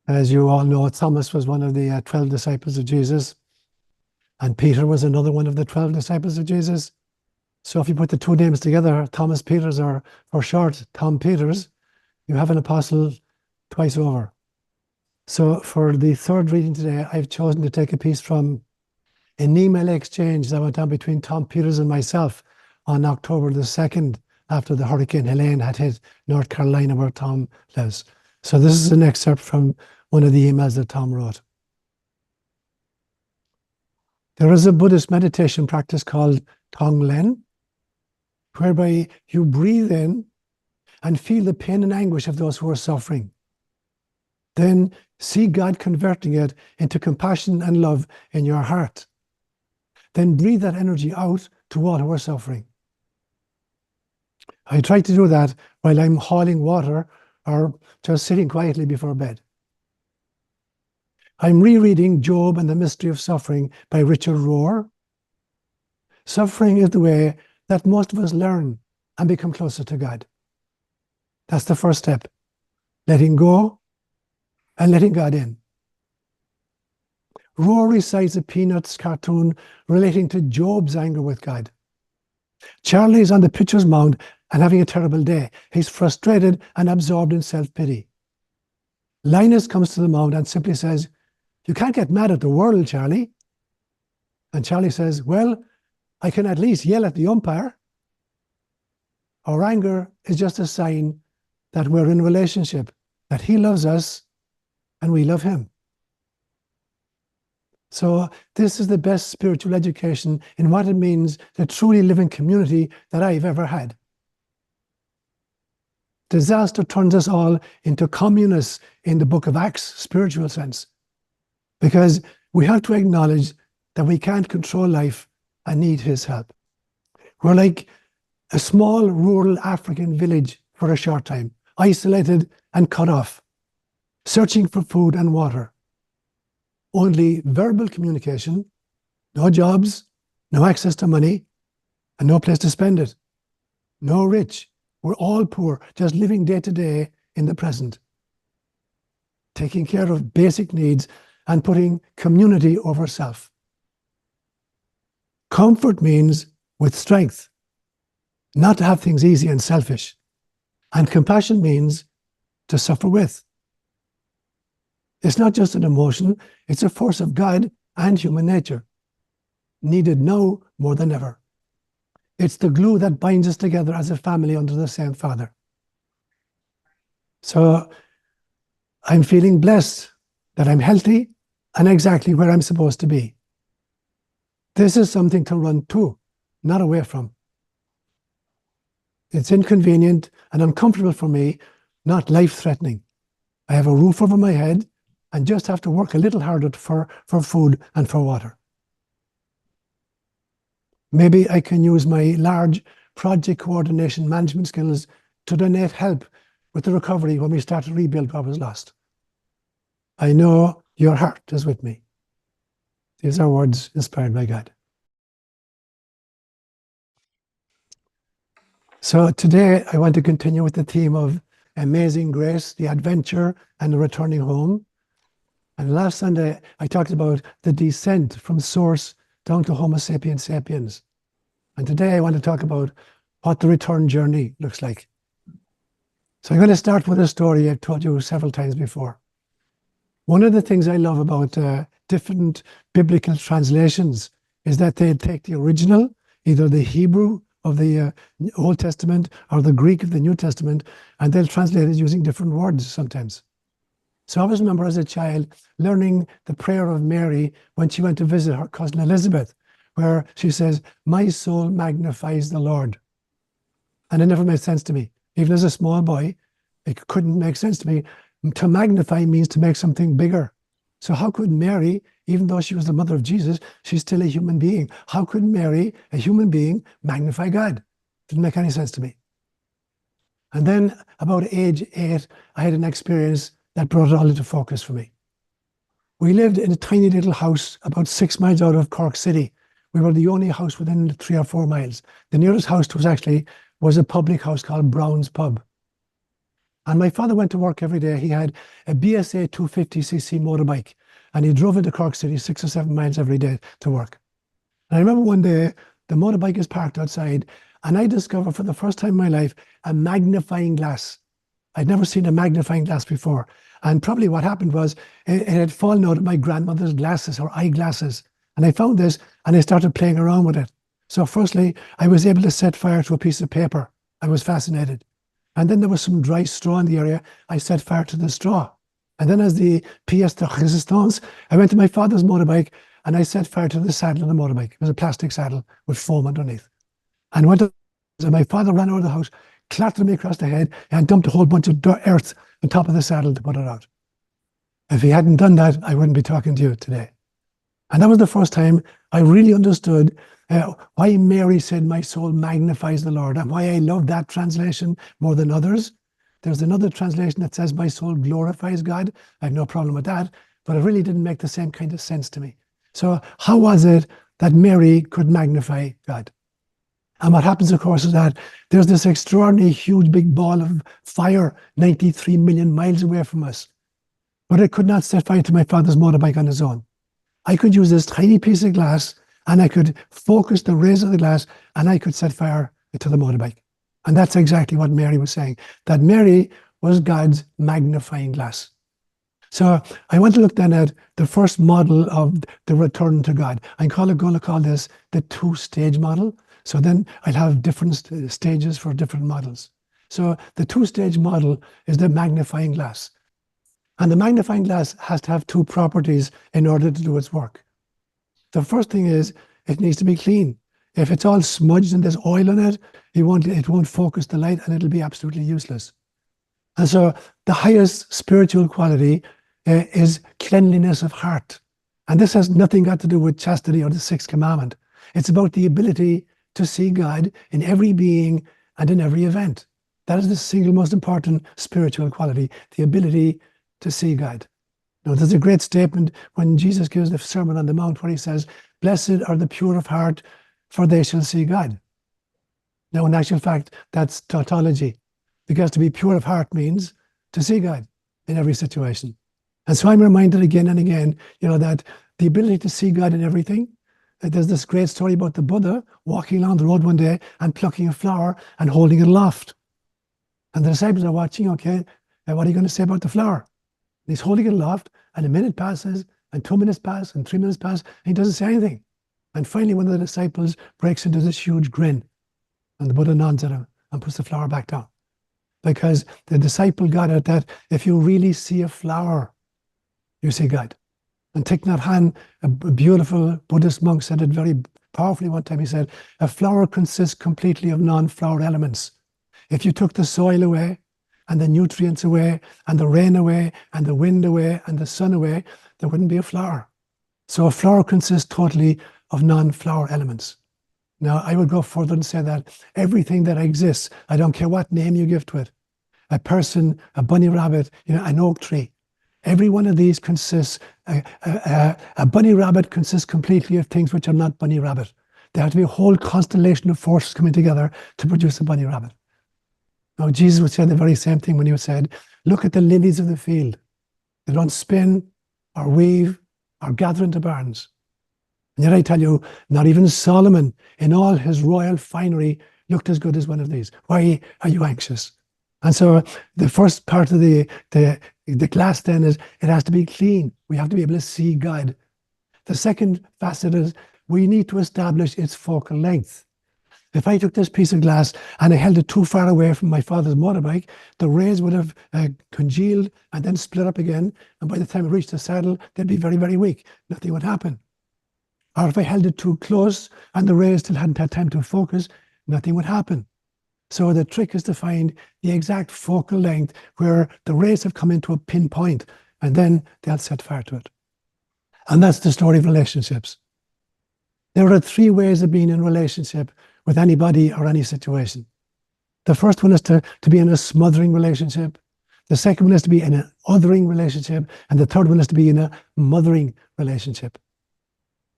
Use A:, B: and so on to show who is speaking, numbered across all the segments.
A: As you all know, Thomas was one of the 12 disciples of Jesus, and Peter was another one of the 12 disciples of Jesus. So if you put the two names together, Thomas Peters, or for short, Tom Peters, you have an apostle twice over. So for the third reading today, I've chosen to take a piece from an email exchange that went on between Tom Peters and myself on October the 2nd, after the Hurricane Helene had hit North Carolina, where Tom lives. So this is an excerpt from one of the emails that Tom wrote. There is a Buddhist meditation practice called Tonglen, whereby you breathe in and feel the pain and anguish of those who are suffering. Then see God converting it into compassion and love in your heart. Then breathe that energy out to all who are suffering. I try to do that while I'm hauling water or just sitting quietly before bed. I'm rereading Job and the Mystery of Suffering by Richard Rohr. Suffering is the way that most of us learn and become closer to God. That's the first step. Letting go and letting God in. Rohr recites a Peanuts cartoon relating to Job's anger with God. Charlie is on the pitcher's mound and having a terrible day. He's frustrated and absorbed in self-pity. Linus comes to the mound and simply says, "You can't get mad at the world, Charlie." And Charlie says, "Well, I can at least yell at the umpire." Our anger is just a sign that we're in a relationship, that he loves us and we love him. So this is the best spiritual education in what it means to truly live in community that I've ever had. Disaster turns us all into communists in the book of Acts, spiritual sense, because we have to acknowledge that we can't control life and need his help. We're like a small rural African village for a short time, isolated and cut off, searching for food and water. Only verbal communication, no jobs, no access to money, and no place to spend it. No rich. We're all poor, just living day to day in the present. Taking care of basic needs and putting community over self. Comfort means with strength, not to have things easy and selfish. And compassion means to suffer with. It's not just an emotion, it's a force of God and human nature, needed now more than ever. It's the glue that binds us together as a family under the same Father. So I'm feeling blessed that I'm healthy and exactly where I'm supposed to be. This is something to run to, not away from. It's inconvenient and uncomfortable for me, not life-threatening. I have a roof over my head and just have to work a little harder for food and for water. Maybe I can use my large project coordination management skills to donate help with the recovery when we start to rebuild what was lost. I know your heart is with me. These are words inspired by God. So today I want to continue with the theme of amazing grace, the adventure and the returning home. And last Sunday I talked about the descent from source down to Homo sapiens sapiens. And today I want to talk about what the return journey looks like. So I'm going to start with a story I've told you several times before. One of the things I love about different biblical translations is that they take the original, either the Hebrew of the Old Testament or the Greek of the New Testament, and they'll translate it using different words sometimes. So I always remember as a child learning the prayer of Mary when she went to visit her cousin Elizabeth, where she says, "My soul magnifies the Lord." And it never made sense to me. Even as a small boy, it couldn't make sense to me. To magnify means to make something bigger. So how could Mary, even though she was the mother of Jesus, she's still a human being. How could Mary, a human being, magnify God? Didn't make any sense to me. And then about age 8, I had an experience that brought it all into focus for me. We lived in a tiny little house about 6 miles out of Cork City. We were the only house within 3 or 4 miles. The nearest house was a public house called Brown's Pub. And my father went to work every day. He had a BSA 250cc motorbike, and he drove into Cork City 6 or 7 miles every day to work. And I remember one day, the motorbike is parked outside, and I discovered for the first time in my life a magnifying glass. I'd never seen a magnifying glass before. And probably what happened was it had fallen out of my grandmother's glasses, her eyeglasses. And I found this, and I started playing around with it. So firstly, I was able to set fire to a piece of paper. I was fascinated. And then there was some dry straw in the area. I set fire to the straw. And then as the pièce de résistance, I went to my father's motorbike and I set fire to the saddle of the motorbike. It was a plastic saddle with foam underneath. And my father ran out of the house, clattered me across the head, and dumped a whole bunch of earth on top of the saddle to put it out. If he hadn't done that, I wouldn't be talking to you today. And that was the first time I really understood why Mary said, "My soul magnifies the Lord," and why I love that translation more than others. There's another translation that says, "My soul glorifies God." I have no problem with that, but it really didn't make the same kind of sense to me. So how was it that Mary could magnify God? And what happens, of course, is that there's this extraordinary, huge, big ball of fire 93 million miles away from us. But it could not set fire to my father's motorbike on his own. I could use this tiny piece of glass, and I could focus the rays of the glass, and I could set fire to the motorbike. And that's exactly what Mary was saying, that Mary was God's magnifying glass. So I want to look then at the first model of the return to God. I'm going to call this the two-stage model. So then I'll have different stages for different models. So the two-stage model is the magnifying glass. And the magnifying glass has to have two properties in order to do its work. The first thing is it needs to be clean. If it's all smudged and there's oil in it, it won't focus the light, and it'll be absolutely useless. And so the highest spiritual quality is cleanliness of heart. And this has nothing got to do with chastity or the sixth commandment. It's about the ability to see God in every being and in every event. That is the single most important spiritual quality, the ability to see God. Now, there's a great statement when Jesus gives the Sermon on the Mount where he says, "Blessed are the pure of heart, for they shall see God." Now, in actual fact, that's tautology, because to be pure of heart means to see God in every situation. And so I'm reminded again and again, that the ability to see God in everything. There's this great story about the Buddha walking along the road one day and plucking a flower and holding it aloft. And the disciples are watching, okay, what are you going to say about the flower? And he's holding it aloft, and a minute passes, and 2 minutes pass, and 3 minutes pass, and he doesn't say anything. And finally, one of the disciples breaks into this huge grin, and the Buddha nods at him and puts the flower back down. Because the disciple got it that if you really see a flower, you see God. And Thich Nhat Hanh, a beautiful Buddhist monk, said it very powerfully one time. He said, "A flower consists completely of non-flower elements. If you took the soil away, and the nutrients away, and the rain away, and the wind away, and the sun away, there wouldn't be a flower." So a flower consists totally of non-flower elements. Now, I would go further and say that everything that exists, I don't care what name you give to it, a person, a bunny rabbit, an oak tree, every one of these consists, a bunny rabbit consists completely of things which are not bunny rabbit. There have to be a whole constellation of forces coming together to produce a bunny rabbit. Now, Jesus would say the very same thing when he said, "Look at the lilies of the field. They don't spin or weave or gather into barns. And yet I tell you, not even Solomon in all his royal finery looked as good as one of these. Why are you anxious?" And so the first part of the glass then is it has to be clean. We have to be able to see God. The second facet is we need to establish its focal length. If I took this piece of glass and I held it too far away from my father's motorbike, the rays would have congealed and then split up again. And by the time it reached the saddle, they'd be very, very weak. Nothing would happen. Or if I held it too close and the rays still hadn't had time to focus, nothing would happen. So the trick is to find the exact focal length where the rays have come into a pinpoint, and then they'll set fire to it. And that's the story of relationships. There are 3 ways of being in relationship with anybody or any situation. The first one is to be in a smothering relationship. The second one is to be in an othering relationship. And the third one is to be in a mothering relationship.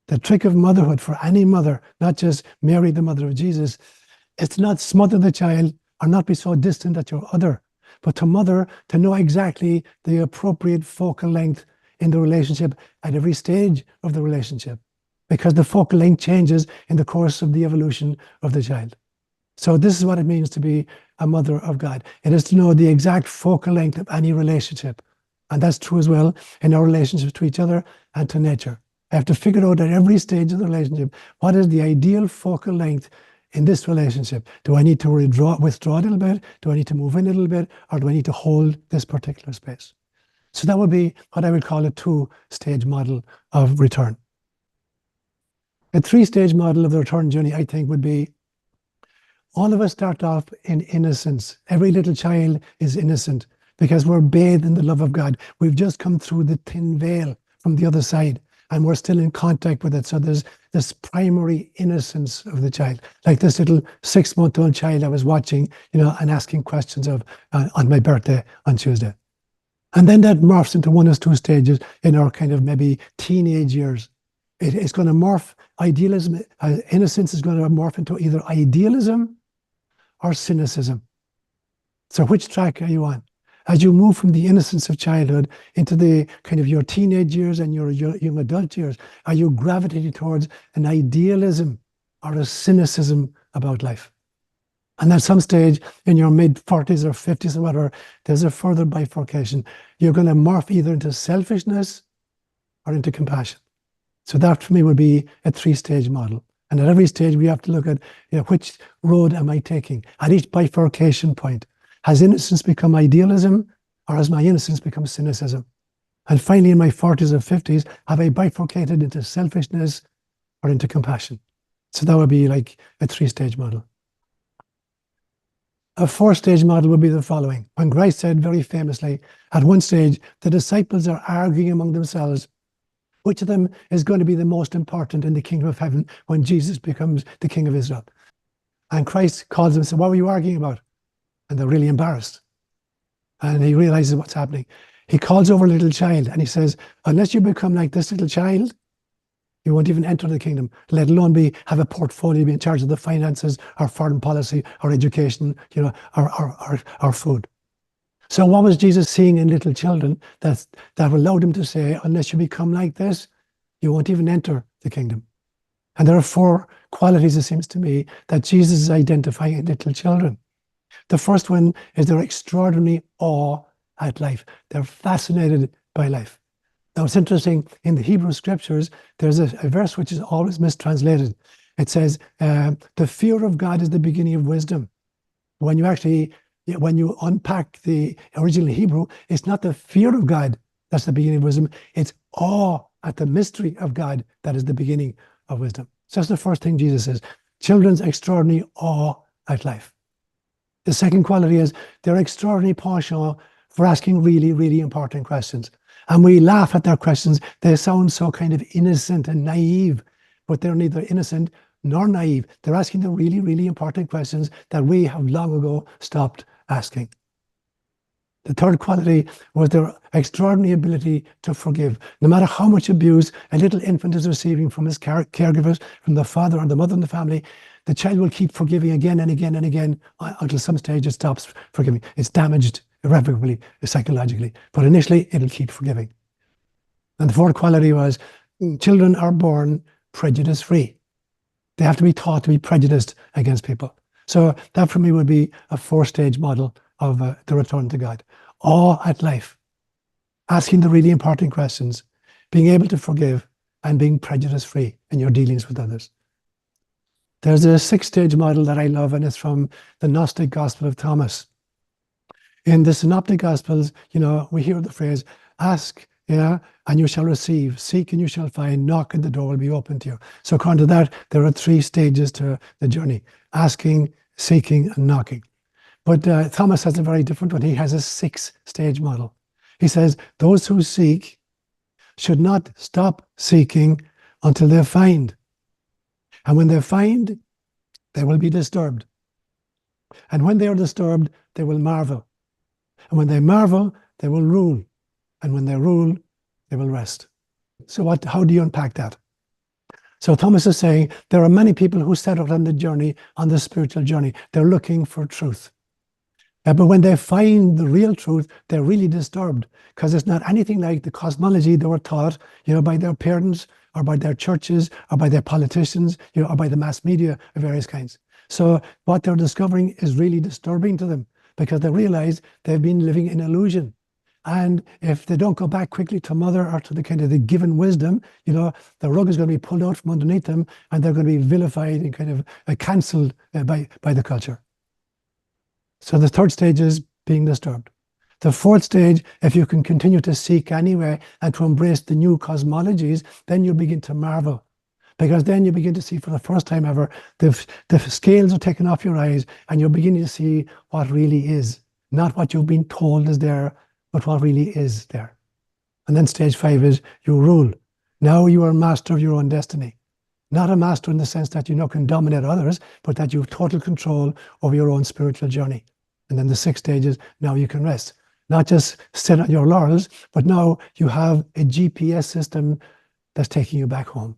A: The trick of motherhood for any mother, not just Mary, the mother of Jesus, is to not smother the child or not be so distant that you're other, but to mother, to know exactly the appropriate focal length in the relationship at every stage of the relationship, because the focal length changes in the course of the evolution of the child. So this is what it means to be a mother of God. It is to know the exact focal length of any relationship. And that's true as well in our relationships to each other and to nature. I have to figure out at every stage of the relationship, what is the ideal focal length in this relationship? Do I need to withdraw a little bit? Do I need to move in a little bit? Or do I need to hold this particular space? So that would be what I would call a 2-stage model of return. A 3-stage model of the return journey, I think, would be all of us start off in innocence. Every little child is innocent because we're bathed in the love of God. We've just come through the thin veil from the other side, and we're still in contact with it. So there's this primary innocence of the child, like this little 6-month-old child I was watching, and asking questions of on my birthday on Tuesday. And then that morphs into 1 or 2 stages in our kind of maybe teenage years. It's going to morph idealism. Innocence is going to morph into either idealism or cynicism. So which track are you on? As you move from the innocence of childhood into the kind of your teenage years and your young adult years, are you gravitating towards an idealism or a cynicism about life? And at some stage in your mid-40s or 50s or whatever, there's a further bifurcation. You're going to morph either into selfishness or into compassion. So that for me would be a 3-stage model. And at every stage we have to look at, which road am I taking? At each bifurcation point, has innocence become idealism, or has my innocence become cynicism? And finally, in my 40s or 50s, have I bifurcated into selfishness or into compassion? So that would be like a 3-stage model. A 4-stage model would be the following. When Christ said very famously, at one stage, the disciples are arguing among themselves, which of them is going to be the most important in the kingdom of heaven when Jesus becomes the king of Israel? And Christ calls them and says, what were you arguing about? And they're really embarrassed. And he realizes what's happening. He calls over a little child and he says, unless you become like this little child, you won't even enter the kingdom, let alone have a portfolio, be in charge of the finances, or foreign policy, or education, or food. So what was Jesus seeing in little children that allowed him to say, unless you become like this, you won't even enter the kingdom? And there are 4 qualities, it seems to me, that Jesus is identifying in little children. The first one is their extraordinary awe at life. They're fascinated by life. Now, it's interesting, in the Hebrew scriptures, there's a verse which is always mistranslated. It says, the fear of God is the beginning of wisdom. When you unpack the original Hebrew, it's not the fear of God that's the beginning of wisdom. It's awe at the mystery of God that is the beginning of wisdom. So that's the first thing Jesus says. Children's extraordinary awe at life. The second quality is their extraordinary penchant for asking really, really important questions. And we laugh at their questions. They sound so kind of innocent and naive, but they're neither innocent nor naive. They're asking the really, really important questions that we have long ago stopped asking. The third quality was their extraordinary ability to forgive. No matter how much abuse a little infant is receiving from his caregivers, from the father or the mother in the family, the child will keep forgiving again and again and again until some stage it stops forgiving. It's damaged irrevocably, psychologically. But initially, it'll keep forgiving. And the fourth quality was children are born prejudice-free. They have to be taught to be prejudiced against people. So that for me would be a 4-stage model of the return to God. Awe at life, asking the really important questions, being able to forgive, and being prejudice-free in your dealings with others. There's a 6-stage model that I love, and it's from the Gnostic Gospel of Thomas. In the Synoptic Gospels, we hear the phrase, ask, and you shall receive, seek and you shall find, knock and the door will be open to you. So according to that, there are 3 stages to the journey: asking, seeking, and knocking. But Thomas has a very different one. He has a 6-stage model. He says, those who seek should not stop seeking until they find. And when they find, they will be disturbed. And when they are disturbed, they will marvel. And when they marvel, they will rule. And when they rule, they will rest. So how do you unpack that? So Thomas is saying there are many people who set out on the journey, on the spiritual journey. They're looking for truth. But when they find the real truth, they're really disturbed because it's not anything like the cosmology they were taught, by their parents or by their churches or by their politicians, or by the mass media of various kinds. So what they're discovering is really disturbing to them because they realize they've been living in illusion. And if they don't go back quickly to mother or to the kind of the given wisdom, the rug is going to be pulled out from underneath them and they're going to be vilified and kind of cancelled by the culture. So the third stage is being disturbed. The fourth stage, if you can continue to seek anyway and to embrace the new cosmologies, then you begin to marvel. Because then you begin to see for the first time ever, the scales are taken off your eyes and you're beginning to see what really is. Not what you've been told is there, but what really is there. And then stage 5 is you rule. Now you are master of your own destiny. Not a master in the sense that you now can dominate others, but that you have total control over your own spiritual journey. And then the 6th stage is now you can rest. Not just sit on your laurels, but now you have a GPS system that's taking you back home.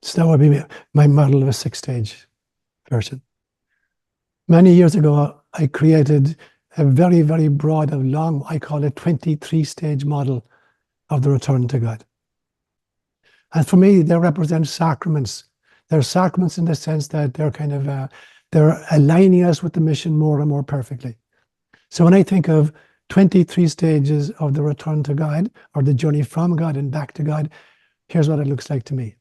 A: So that would be my model of a 6-stage version. Many years ago, I created a very, very broad and long, I call it 23-stage model of the return to God. And for me, they represent sacraments. They're sacraments in the sense that they're kind of, they're aligning us with the mission more and more perfectly. So when I think of 23 stages of the return to God, or the journey from God and back to God, here's what it looks like to me.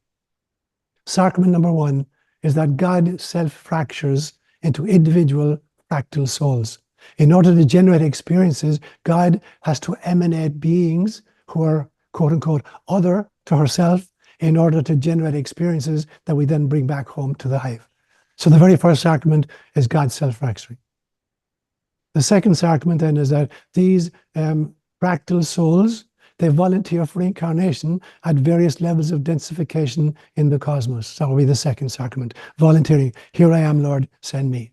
A: Sacrament number 1 is that God self-fractures into individual fractal souls. In order to generate experiences, God has to emanate beings who are, quote unquote, other to herself in order to generate experiences that we then bring back home to the hive. So the very first sacrament is God's self-fracturing. The second sacrament then is that these fractal souls, they volunteer for incarnation at various levels of densification in the cosmos. That will be the second sacrament, volunteering. Here I am, Lord, send me.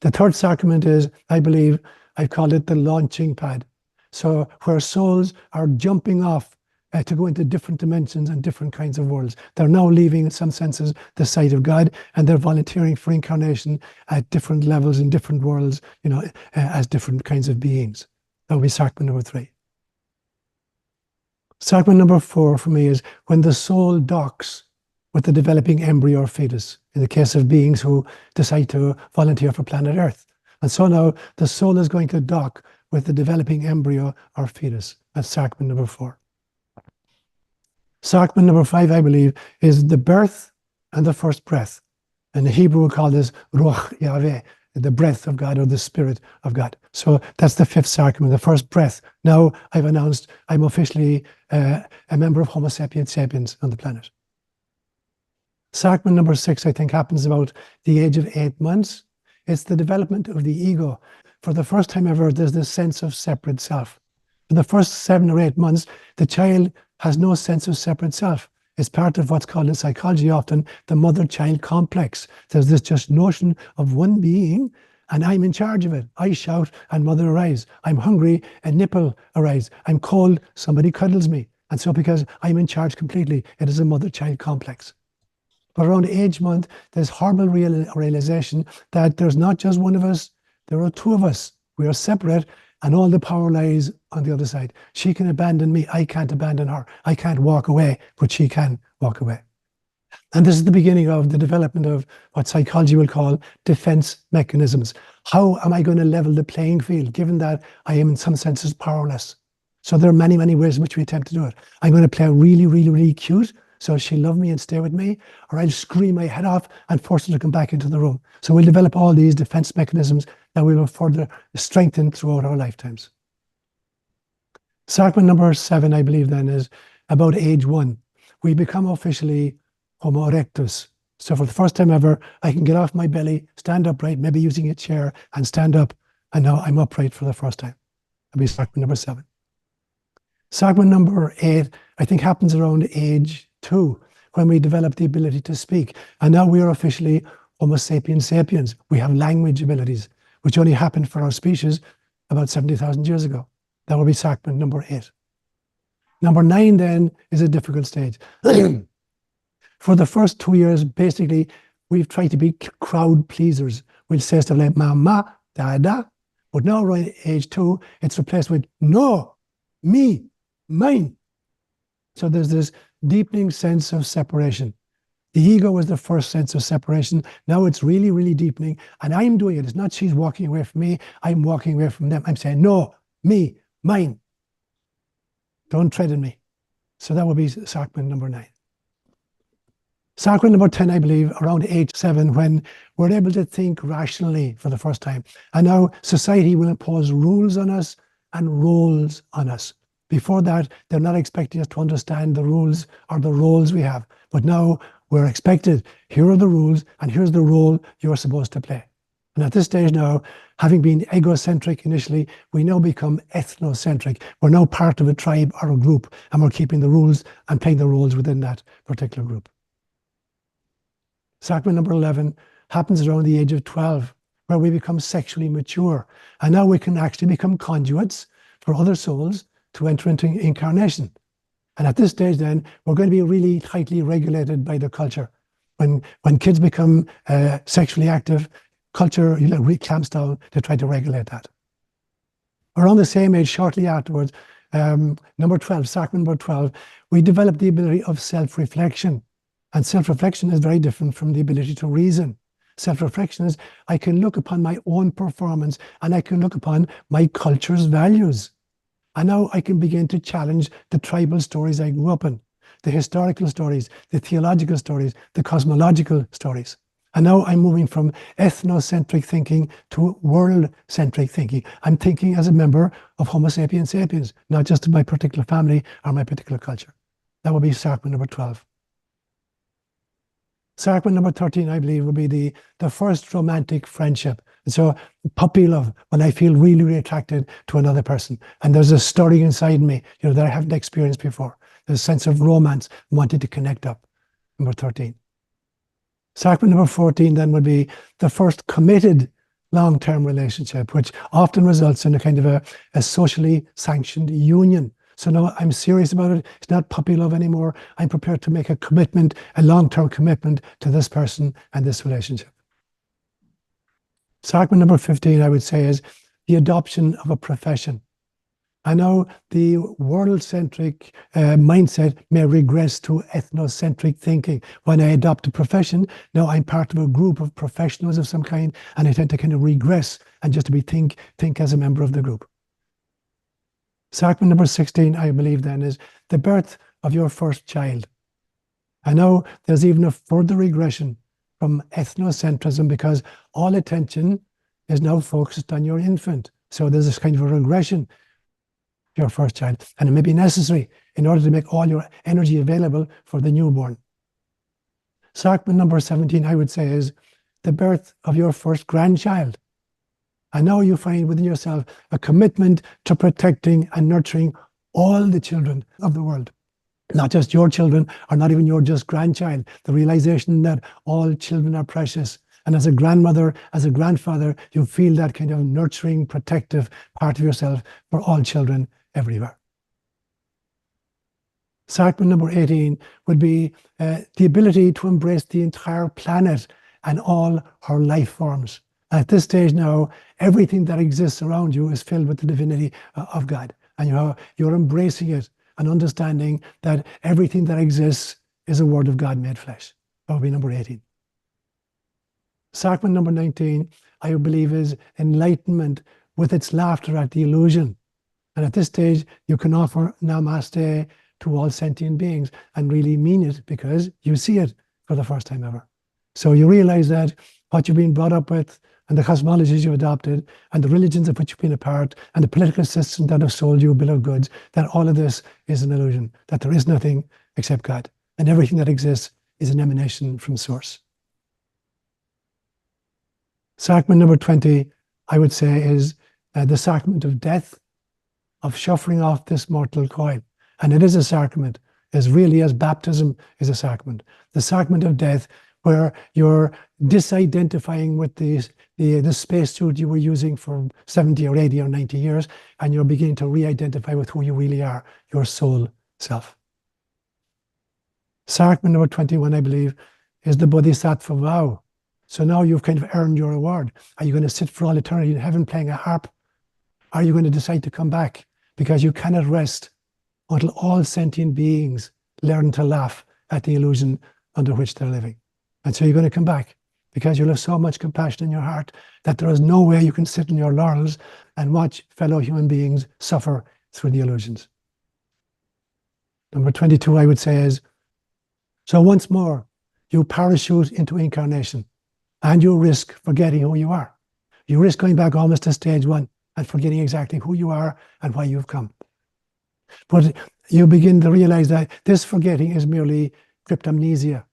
A: The third sacrament is, I believe, I've called it the launching pad. So where souls are jumping off to go into different dimensions and different kinds of worlds. They're now leaving, in some senses, the sight of God, and they're volunteering for incarnation at different levels in different worlds, as different kinds of beings. That will be sacrament number 3. Sacrament number 4 for me is when the soul docks with the developing embryo or fetus, in the case of beings who decide to volunteer for planet Earth. And so now the soul is going to dock with the developing embryo or fetus. That's sacrament number 4. Sacrament number 5, I believe, is the birth and the first breath. And the Hebrew we call this Ruach Yahweh, the breath of God or the Spirit of God. So that's the 5th sacrament, the first breath. Now I've announced I'm officially a member of Homo sapiens sapiens on the planet. Sacrament number 6, I think, happens about the age of 8 months. It's the development of the ego. For the first time ever, there's this sense of separate self. For the first 7 or 8 months, the child has no sense of separate self. It's part of what's called in psychology often the mother-child complex. There's this just notion of one being, and I'm in charge of it. I shout and mother arrives. I'm hungry, a nipple arrives. I'm cold, somebody cuddles me. And so because I'm in charge completely, it is a mother-child complex. But around age month, there's horrible realization that there's not just one of us, there are 2 of us. We are separate, and all the power lies on the other side. She can abandon me, I can't abandon her. I can't walk away, but she can walk away. And this is the beginning of the development of what psychology will call defense mechanisms. How am I going to level the playing field, given that I am in some senses powerless? So there are many, many ways in which we attempt to do it. I'm going to play really, really, really cute, so she'll love me and stay with me, or I'll scream my head off and force her to come back into the room. So we'll develop all these defense mechanisms that we will further strengthen throughout our lifetimes. Sacrament number 7, I believe, then, is about age 1. We become officially Homo erectus. So for the first time ever, I can get off my belly, stand upright, maybe using a chair, and stand up. And now I'm upright for the first time. That'll be sacrament number 7. Sacrament number 8, I think, happens around age 2, when we develop the ability to speak. And now we are officially Homo sapiens sapiens. We have language abilities, which only happened for our species about 70,000 years ago. That will be sacrament number 8. Number 9 then is a difficult stage. For the first 2 years, basically, we've tried to be crowd pleasers. We'll say stuff like, Mama, da. But now around age 2, it's replaced with no, me, mine. So there's this deepening sense of separation. The ego was the first sense of separation. Now it's really, really deepening. And I'm doing it. It's not she's walking away from me. I'm walking away from them. I'm saying, no, me, mine. Don't tread on me. So that would be sacrament number 9. Sacrament number 10, I believe, around age 7, when we're able to think rationally for the first time. And now society will impose rules on us and roles on us. Before that, they're not expecting us to understand the rules or the roles we have. But now we're expected, here are the rules, and here's the role you're supposed to play. And at this stage now, having been egocentric initially, we now become ethnocentric. We're now part of a tribe or a group, and we're keeping the rules and playing the roles within that particular group. Sacrament number 11 happens around the age of 12, where we become sexually mature. And now we can actually become conduits for other souls to enter into incarnation. And at this stage then, we're going to be really tightly regulated by the culture. When kids become sexually active, culture really clamps down to try to regulate that. Around the same age, shortly afterwards, number 12, sacrament number 12, we develop the ability of self-reflection. And self-reflection is very different from the ability to reason. Self-reflection is, I can look upon my own performance and I can look upon my culture's values. And now I can begin to challenge the tribal stories I grew up in, the historical stories, the theological stories, the cosmological stories. And now I'm moving from ethnocentric thinking to world-centric thinking. I'm thinking as a member of Homo sapiens sapiens, not just of my particular family or my particular culture. That would be sacrament number 12. Sacrament number 13, I believe, would be the first romantic friendship. And so puppy love, when I feel really, really attracted to another person. And there's a story inside me, that I haven't experienced before. There's a sense of romance, wanting to connect up. Number 13. Sacrament number 14 then would be the first committed long-term relationship, which often results in a kind of a socially sanctioned union. So now I'm serious about it. It's not puppy love anymore. I'm prepared to make a commitment, a long-term commitment to this person and this relationship. Sacrament number 15, I would say, is the adoption of a profession. I know the world-centric mindset may regress to ethnocentric thinking. When I adopt a profession, now I'm part of a group of professionals of some kind, and I tend to kind of regress and just to be think as a member of the group. Sacrament number 16, I believe then, is the birth of your first child. I know there's even a further regression from ethnocentrism because all attention is now focused on your infant. So there's this kind of a regression to your first child, and it may be necessary in order to make all your energy available for the newborn. Sacrament number 17, I would say, is the birth of your first grandchild. And now you find within yourself a commitment to protecting and nurturing all the children of the world. Not just your children, or not even your just grandchild. The realization that all children are precious. And as a grandmother, as a grandfather, you feel that kind of nurturing, protective part of yourself for all children everywhere. Sacrament number 18 would be the ability to embrace the entire planet and all her life forms. At this stage now, everything that exists around you is filled with the divinity of God. And you're embracing it and understanding that everything that exists is a word of God made flesh. That would be number 18. Sacrament number 19, I believe, is enlightenment with its laughter at the illusion. And at this stage, you can offer namaste to all sentient beings and really mean it because you see it for the first time ever. So you realize that what you've been brought up with and the cosmologies you've adopted and the religions of which you've been a part and the political systems that have sold you a bill of goods, that all of this is an illusion, that there is nothing except God. And everything that exists is an emanation from source. Sacrament number 20, I would say, is the sacrament of death, of shuffling off this mortal coil. And it is a sacrament, as really as baptism is a sacrament. The sacrament of death, where you're disidentifying with the spacesuit you were using for 70 or 80 or 90 years, and you're beginning to re-identify with who you really are, your soul self. Sacrament number 21, I believe, is the Bodhisattva vow. So now you've kind of earned your reward. Are you going to sit for all eternity in heaven playing a harp? Are you going to decide to come back? Because you cannot rest until all sentient beings learn to laugh at the illusion under which they're living. And so you're going to come back because you'll have so much compassion in your heart that there is no way you can sit in your laurels and watch fellow human beings suffer through the illusions. Number 22, I would say, is, so once more, you parachute into incarnation and you risk forgetting who you are. You risk going back almost to stage one and forgetting exactly who you are and why you've come. But you begin to realize that this forgetting is merely cryptamnesia.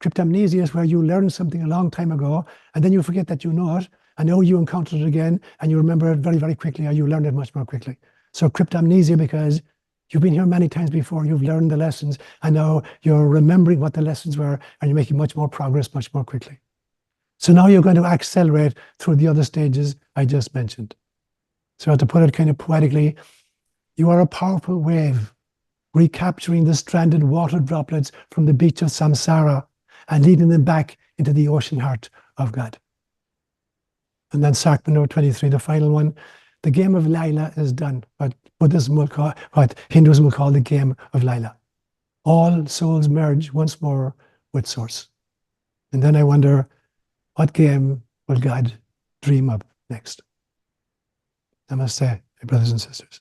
A: Cryptamnesia is where you learned something a long time ago and then you forget that you know it, and now you encounter it again and you remember it very, very quickly, or you learn it much more quickly. So cryptamnesia, because you've been here many times before, you've learned the lessons, and now you're remembering what the lessons were, and you're making much more progress much more quickly. So now you're going to accelerate through the other stages I just mentioned. So to put it kind of poetically, you are a powerful wave, recapturing the stranded water droplets from the beach of samsara and leading them back into the ocean heart of God. And then sacrament number 23, the final one. The game of Laila is done, what Buddhism will call, what Hinduism will call the game of Laila. All souls merge once more with Source. And then I wonder, what game will God dream of next? Namaste, my brothers and sisters.